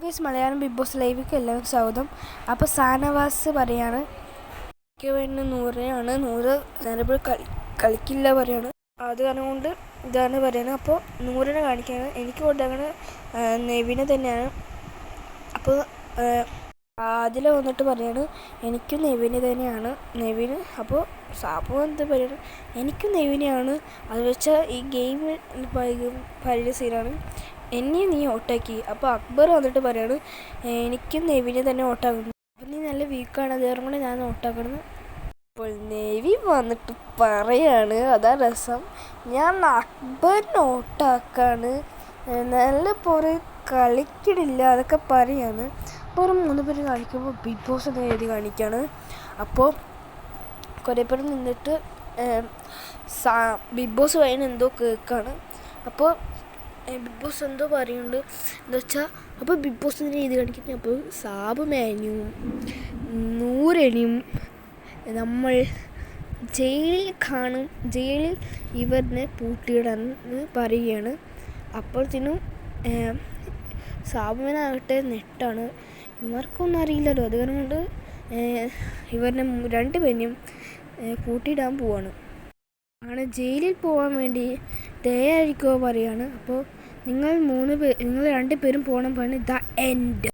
Guys, Malayalam big boss ലൈവിലേക്ക് എല്ലാവരും സ്വാഗതം. അപ്പോൾ സാനവാസ് പറയാണ് എനിക്ക് വേണ്ടി നൂറയാണ്, നൂറ് നേരെ കളിക്കില്ല പറയാണ്. അത് കാരണം കൊണ്ട് ഇതാണ് പറയുന്നത്. അപ്പോൾ നൂറിനെ കാണിക്കുകയാണ്. എനിക്ക് കൊണ്ടാണ് നെവിനെ തന്നെയാണ്. അപ്പോൾ അതിൽ വന്നിട്ട് പറയാണ് എനിക്കും നെവിനെ തന്നെയാണ് നെവിന്. അപ്പോൾ സാബു എന്താ പറയുന്നത്, എനിക്കും നെവിനെയാണ്. അത് വെച്ചാൽ ഈ ഗെയിം പറയുന്ന സീനാണ്. എന്നെ നീ ഓട്ടാക്കി. അപ്പോൾ അക്ബർ വന്നിട്ട് പറയാണ് എനിക്കും നെവിനെ തന്നെ ഓട്ടാക്കുന്നു. അപ്പം നീ നല്ല വീക്കാണ്, അതേറും കൂടെ ഞാൻ ഓട്ടാക്കണമെന്ന്. അപ്പോൾ നെവി വന്നിട്ട് പറയാണ് അതാ രസം, ഞാൻ അക്ബറിനെ ഓട്ടാക്കാണ്, നല്ല പോരെ കളിക്കണില്ല അതൊക്കെ പറയാണ്. അപ്പോൾ ഒരു 3 പേര് കാണിക്കുമ്പോൾ ബിഗ് ബോസ് എന്ന് എഴുതി കാണിക്കുകയാണ്. അപ്പോൾ കുറേ പേര് നിന്നിട്ട് ബിഗ് ബോസ് വഴി എന്തോ കേൾക്കാണ്. അപ്പോൾ ബിഗ് ബോസ് എന്തോ പറയുന്നുണ്ട് എന്താ വെച്ചാൽ, അപ്പോൾ ബിഗ് ബോസിൻ്റെ എഴുതി കാണിക്കുന്നത്. അപ്പോൾ സാബ് മേനിയും നൂറണിയും നമ്മൾ ജയിലിൽ കാണും, ജയിലിൽ ഇവരിനെ പൂട്ടിയിടാന്ന് പറയുകയാണ്. അപ്പോഴത്തേനും സാബുവിനാകട്ടെ നെട്ടാണ്, ഇവർക്കൊന്നും അറിയില്ലല്ലോ. അത് കാരണം കൊണ്ട് ഇവരിനെ 2 പേരെയും പൂട്ടിയിടാൻ പോവാണ്. അങ്ങനെ ജയിലിൽ പോകാൻ വേണ്ടി ദയായിരിക്കുമോ പറയാണ്. അപ്പോൾ നിങ്ങൾ 2 പേരും പോകണം പറഞ്ഞ് ദ എൻഡ്.